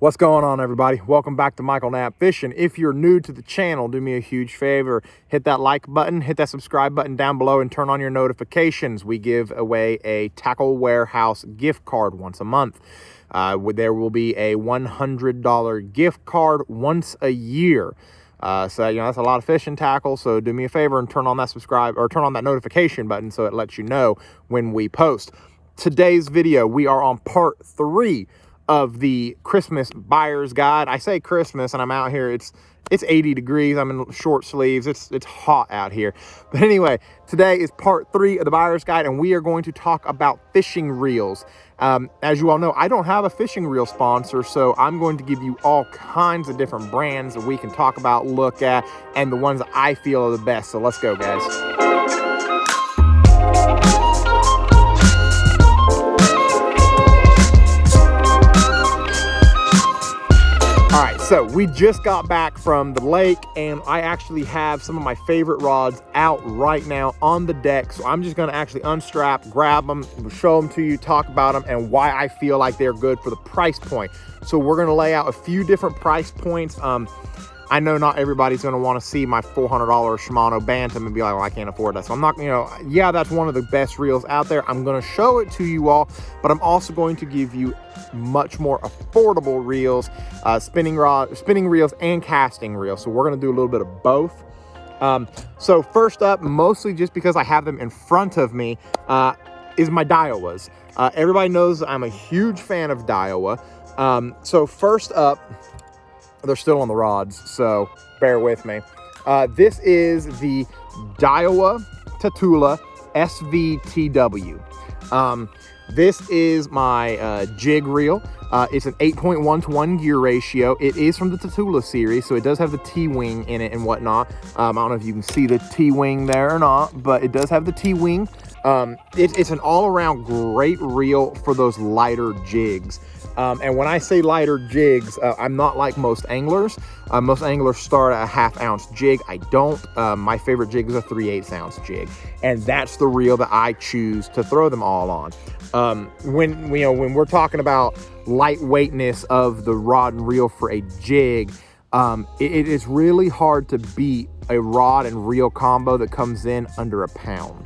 What's going on, everybody? Welcome back to Michael Knapp Fishing. If you're new to the channel, do me a huge favor. Hit that like button, hit that subscribe button down below, and turn on your notifications. We give away a Tackle Warehouse gift card once a month. There will be a $100 gift card once a year. So, you know, that's a lot of fishing tackle. So do me a favor and turn on that subscribe or turn on that notification button so it lets you know when we post. Today's video, we are on part 3 of the Christmas buyer's guide. I say Christmas and I'm out here, it's 80 degrees, I'm in short sleeves, it's hot out here. But anyway, today is part 3 of the buyer's guide, and we are going to talk about fishing reels. As you all know, I don't have a fishing reel sponsor, so I'm going to give you all kinds of different brands that we can talk about, look at, and the ones that I feel are the best. So let's go, guys. All right, so we just got back from the lake, and I actually have some of my favorite rods out right now on the deck. So I'm just gonna actually unstrap, grab them, show them to you, talk about them, and why I feel like they're good for the price point. So we're gonna lay out a few different price points. I know not everybody's going to want to see my $400 Shimano Bantam and be like, well, I can't afford that. So I'm not, you know, yeah, that's one of the best reels out there. I'm going to show it to you all, but I'm also going to give you much more affordable reels, spinning reels and casting reels. So we're going to do a little bit of both. So first up, mostly just because I have them in front of me, is my Daiwas. Everybody knows I'm a huge fan of Daiwa. So first up, they're still on the rods, so bear with me. This is the Daiwa Tatula SV TW. This is my jig reel. It's an 8.1 to 1 gear ratio. It is from the Tatula series, so it does have the T-wing in it and whatnot. I don't know if you can see the T-wing there or not, but it does have the T-wing. It's an all-around great reel for those lighter jigs. And when I say lighter jigs, I'm not like most anglers. Most anglers start at a 1/2 ounce jig. I don't. My favorite jig is a 3/8 ounce jig, and that's the reel that I choose to throw them all on. When we're talking about lightweightness of the rod and reel for a jig, it is really hard to beat a rod and reel combo that comes in under a pound.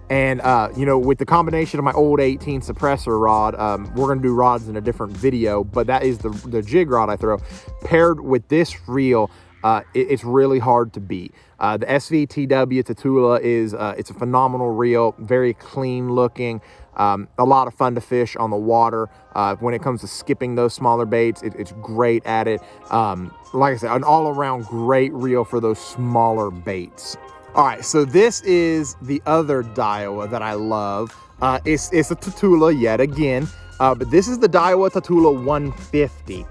And, you know, with the combination of my old 18 suppressor rod, we're going to do rods in a different video, but that is the jig rod I throw. Paired with this reel, it's really hard to beat. The SV TW Tatula is, it's a phenomenal reel, very clean looking, a lot of fun to fish on the water. When it comes to skipping those smaller baits, it's great at it. Like I said, an all-around great reel for those smaller baits. All right, so this is the other Daiwa that I love. It's a Tatula yet again, but this is the Daiwa Tatula 150.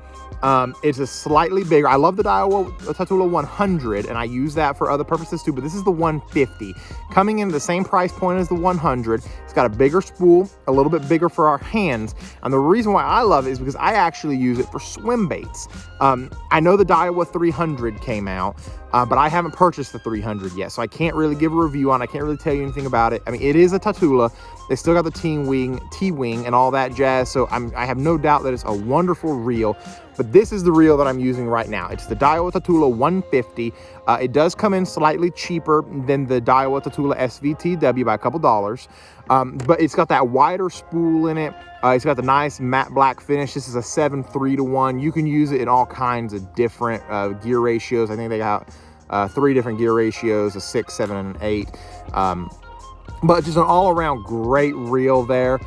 It's a slightly bigger. I love the Daiwa Tatula 100, and I use that for other purposes too, but this is the 150. Coming in the same price point as the 100. It's got a bigger spool, a little bit bigger for our hands, and the reason why I love it is because I actually use it for swim baits. I know the Daiwa 300 came out, but I haven't purchased the 300 yet, so I can't really give a review on it. I can't really tell you anything about it. I mean, it is a Tatula. They still got the T-wing and all that jazz, so I have no doubt that it's a wonderful reel, but this is the reel that I'm using right now. It's the Daiwa Tatula 150. It does come in slightly cheaper than the Daiwa Tatula SV TW by a couple dollars, but it's got that wider spool in it. It's got the nice matte black finish. This is a 7/3 to 1. You can use it in all kinds of different gear ratios. I think they got 3 different gear ratios, a 6, 7, and 8. But just an all-around great reel there.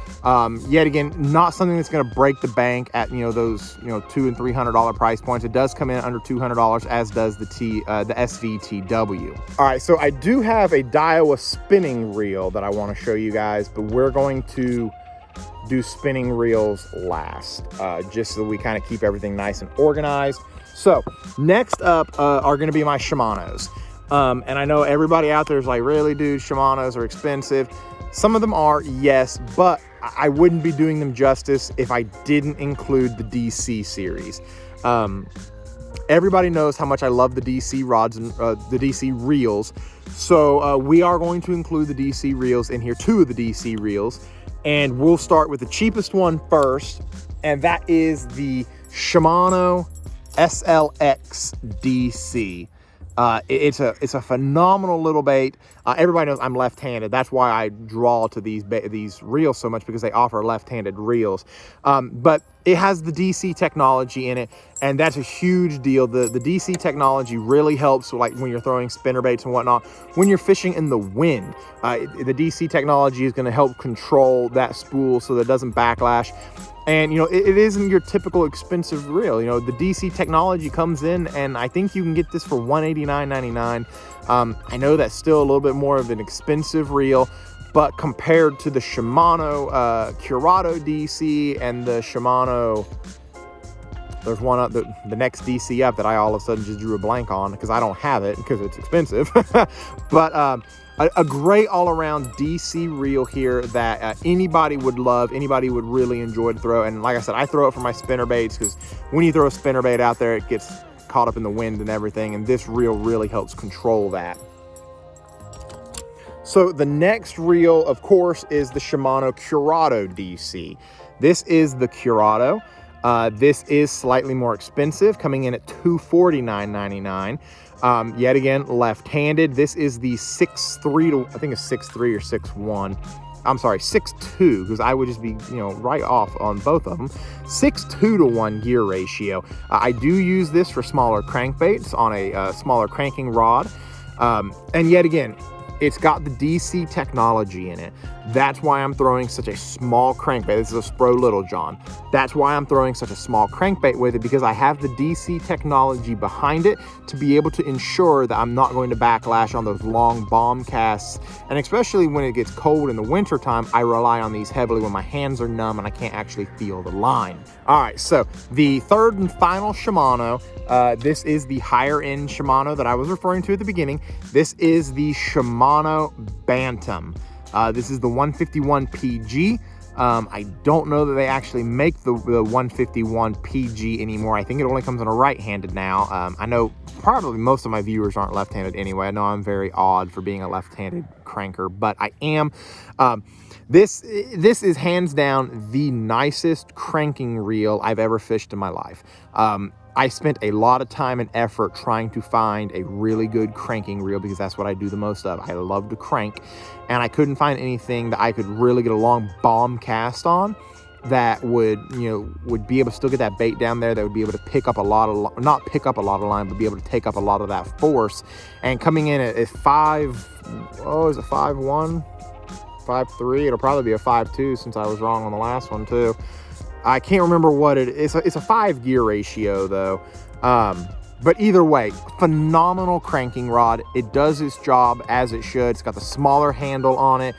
Yet again, not something that's going to break the bank at, you know, those, you know, $200 and $300 price points. It does come in under $200, as does the SV TW. All right, so I do have a Daiwa spinning reel that I want to show you guys, but we're going to do spinning reels last, just so we kind of keep everything nice and organized. So next up are going to be my Shimanos. And I know everybody out there is like, really, dude, Shimanos are expensive. Some of them are, yes, but I wouldn't be doing them justice if I didn't include the DC series. Everybody knows how much I love the DC rods and the DC reels. So we are going to include the DC reels in here, 2 of the DC reels. And we'll start with the cheapest one first, and that is the Shimano SLX DC. It's a phenomenal little bait. Everybody knows I'm left-handed. That's why I draw to these reels so much, because they offer left-handed reels. But it has the DC technology in it, and that's a huge deal. The DC technology really helps, like when you're throwing spinner baits and whatnot. When you're fishing in the wind, the DC technology is going to help control that spool so that it doesn't backlash. And, you know, it isn't your typical expensive reel. You know, the DC technology comes in, and I think you can get this for $189.99. I know that's still a little bit more of an expensive reel, but compared to the Shimano Curado DC and the Shimano, there's one up, the next DC up that I all of a sudden just drew a blank on because I don't have it because it's expensive. But a great all-around DC reel here that anybody would love, anybody would really enjoy to throw. And like I said, I throw it for my spinner baits, because when you throw a spinner bait out there, it gets caught up in the wind and everything, and this reel really helps control that. So the next reel, of course, is the Shimano Curado DC. This is the Curado. This is slightly more expensive, coming in at $249.99. Yet again, left-handed. This is the 6'3" to, I think it's 6'3" or 6'1". I'm sorry, 6'2", because I would just be, you know, right off on both of them. 6'2" to 1 gear ratio. I do use this for smaller crankbaits on a smaller cranking rod. And yet again, it's got the DC technology in it. That's why I'm throwing such a small crankbait. This is a Spro Little John. That's why I'm throwing such a small crankbait with it, because I have the DC technology behind it to be able to ensure that I'm not going to backlash on those long bomb casts. And especially when it gets cold in the winter time, I rely on these heavily when my hands are numb and I can't actually feel the line. All right, so the third and final Shimano, this is the higher end Shimano that I was referring to at the beginning. This is the Shimano Bantam. This is the 151 PG. I don't know that they actually make the 151 PG anymore. I think it only comes in a right-handed now. I know probably most of my viewers aren't left-handed anyway. I know I'm very odd for being a left-handed cranker, but I am. This is hands down the nicest cranking reel I've ever fished in my life. I spent a lot of time and effort trying to find a really good cranking reel, because that's what I do the most of. I love to crank, and I couldn't find anything that I could really get a long bomb cast on that would, you know, would be able to still get that bait down there, that would be able to pick up a lot of, not pick up a lot of line, but be able to take up a lot of that force. And coming in at 5'1", 5'3", it'll probably be a 5'2", since I was wrong on the last one too. I can't remember what it is. It's a 5 gear ratio though. But either way, phenomenal cranking rod. It does its job as it should. It's got the smaller handle on it.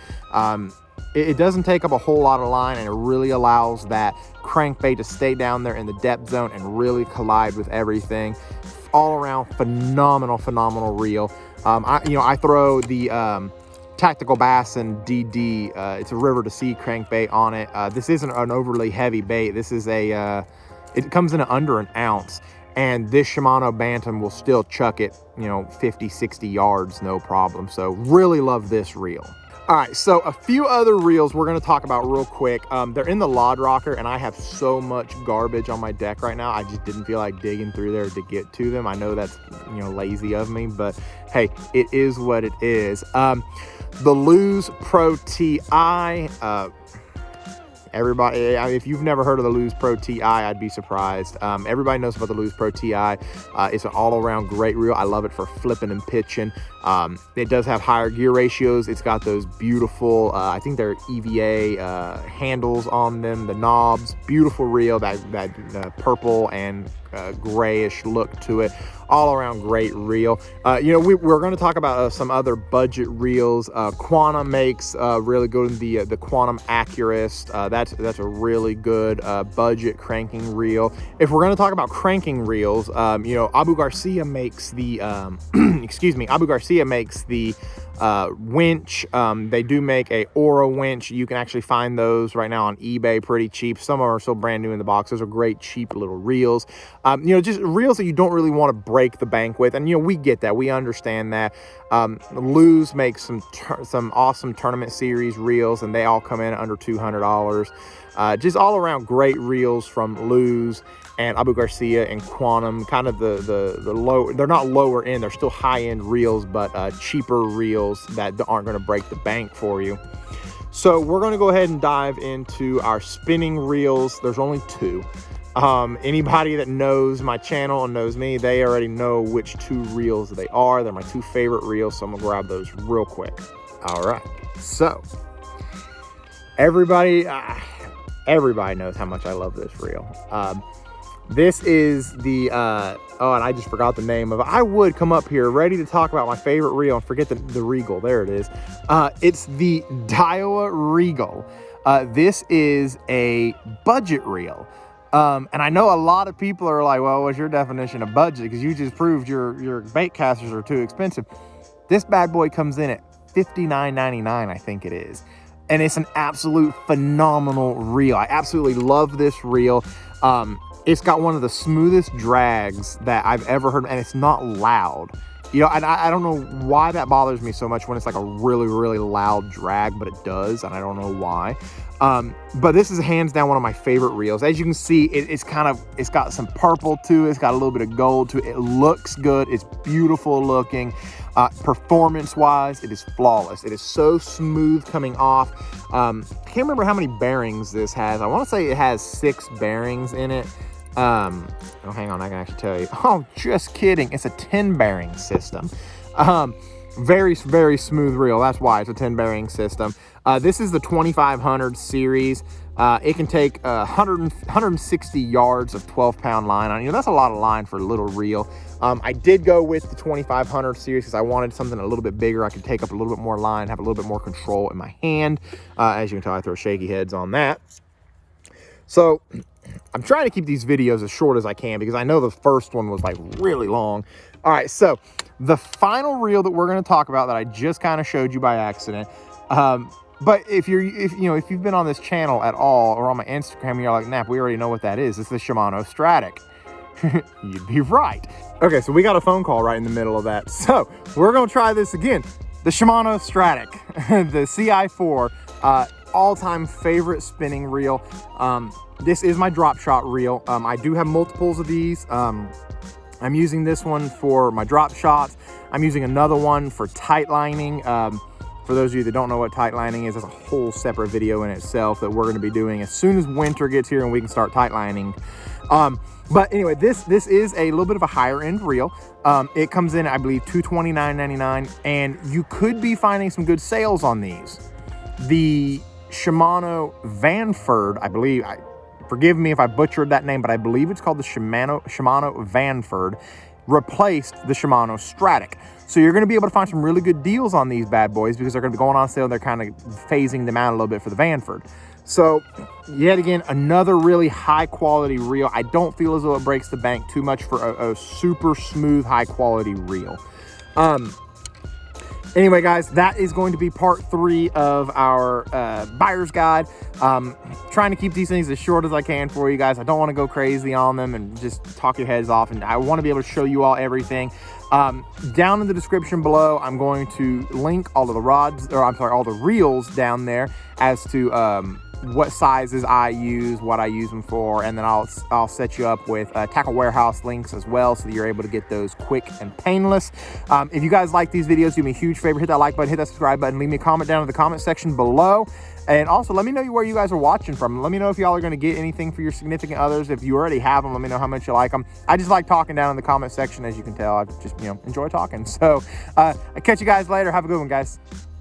It doesn't take up a whole lot of line, and it really allows that crankbait to stay down there in the depth zone and really collide with everything. All around phenomenal reel. I throw the Tactical Bass and DD. It's a river to sea crankbait on it. This isn't an overly heavy bait. This is it comes in at under an ounce, and this Shimano Bantam will still chuck it, 50, 60 yards, no problem. So really love this reel. All right, so a few other reels we're gonna talk about real quick. They're in the Lod Rocker, and I have so much garbage on my deck right now. I just didn't feel like digging through there to get to them. I know that's, lazy of me, but hey, it is what it is. The Lose Pro TI, everybody, if you've never heard of the Lose Pro TI, I'd be surprised. Everybody knows about the Lose Pro TI. It's an all-around great reel. I love it for flipping and pitching. It does have higher gear ratios. It's got those beautiful, I think they're EVA handles on them, the knobs. Beautiful reel, that purple and grayish look to it. All around great reel. We're going to talk about some other budget reels. Quantum makes really good. The Quantum Accurist. That's a really good budget cranking reel. If we're going to talk about cranking reels, Abu Garcia makes the Abu Garcia makes the winch. They do make a Oro winch. You can actually find those right now on eBay pretty cheap. Some of them are still brand new in the box. Those are great cheap little reels. Just reels that you don't really want to break the bank with, and we get that, we understand that. Lose makes some awesome tournament series reels, and they all come in under $200. Just all around great reels from Lose. and Abu Garcia and Quantum, kind of the low, they're not lower end, they're still high end reels, but cheaper reels that aren't going to break the bank for you. So we're going to go ahead and dive into our spinning reels. There's only two. Anybody that knows my channel and knows me, they already know which two reels they are. They're my two favorite reels, so I'm gonna grab those real quick. All right, so everybody knows how much I love this reel. This is the oh, and I just forgot the name of it. I would come up here ready to talk about my favorite reel and forget the Regal. There it is. It's the Daiwa Regal. This is a budget reel. And I know a lot of people are like, well, what's your definition of budget? Because you just proved your bait casters are too expensive. This bad boy comes in at $59.99, I think it is. And it's an absolute phenomenal reel. I absolutely love this reel. It's got one of the smoothest drags that I've ever heard, and it's not loud. You know, and I don't know why that bothers me so much when it's like a really, really loud drag, but it does, and I don't know why. But this is hands down one of my favorite reels. As you can see, it's got some purple to it. It's got a little bit of gold to it. It looks good. It's beautiful looking. Performance-wise, it is flawless. It is so smooth coming off. I can't remember how many bearings this has. I want to say it has 6 bearings in it. Oh, hang on, I can actually tell you. Oh, just kidding. It's a 10 bearing system. Very, very smooth reel. That's why it's a 10 bearing system. This is the 2500 series. It can take 160 yards of 12-pound line on. You know, that's a lot of line for a little reel. I did go with the 2500 series because I wanted something a little bit bigger. I could take up a little bit more line, have a little bit more control in my hand. As you can tell, I throw shaky heads on that. So I'm trying to keep these videos as short as I can because I know the first one was like really long. All right, so the final reel that we're going to talk about that I just kind of showed you by accident. But if you've been on this channel at all or on my Instagram and you're like, Knapp, we already know what that is. It's the Shimano Stradic. You'd be right. Okay, so we got a phone call right in the middle of that. So we're going to try this again. The Shimano Stradic, the Ci4, all-time favorite spinning reel. This is my drop shot reel. I do have multiples of these. I'm using this one for my drop shots. I'm using another one for tight lining. For those of you that don't know what tight lining is, there's a whole separate video in itself that we're going to be doing as soon as winter gets here and we can start tight lining. But anyway, this is a little bit of a higher end reel. It comes in, I believe, $229.99, and you could be finding some good sales on these. The Shimano Vanford, I believe, forgive me if I butchered that name, but I believe it's called the Shimano Vanford, replaced the Shimano Stradic. So you're going to be able to find some really good deals on these bad boys because they're going to be going on sale. They're kind of phasing them out a little bit for the Vanford. So yet again, another really high quality reel. I don't feel as though it breaks the bank too much for a super smooth, high quality reel. Anyway, guys, that is going to be part 3 of our buyer's guide. Trying to keep these things as short as I can for you guys. I don't want to go crazy on them and just talk your heads off, and I want to be able to show you all everything. Down in the description below, I'm going to link all of the rods, or I'm sorry, all the reels down there as to what sizes I use, what I use them for, and then I'll set you up with Tackle Warehouse links as well so that you're able to get those quick and painless. If you guys like these videos, do me a huge favor, hit that like button, hit that subscribe button, leave me a comment down in the comment section below. And also, let me know where you guys are watching from. Let me know if y'all are going to get anything for your significant others. If you already have them, let me know how much you like them. I just like talking down in the comment section, as you can tell. I just, enjoy talking. So, I'll catch you guys later. Have a good one, guys.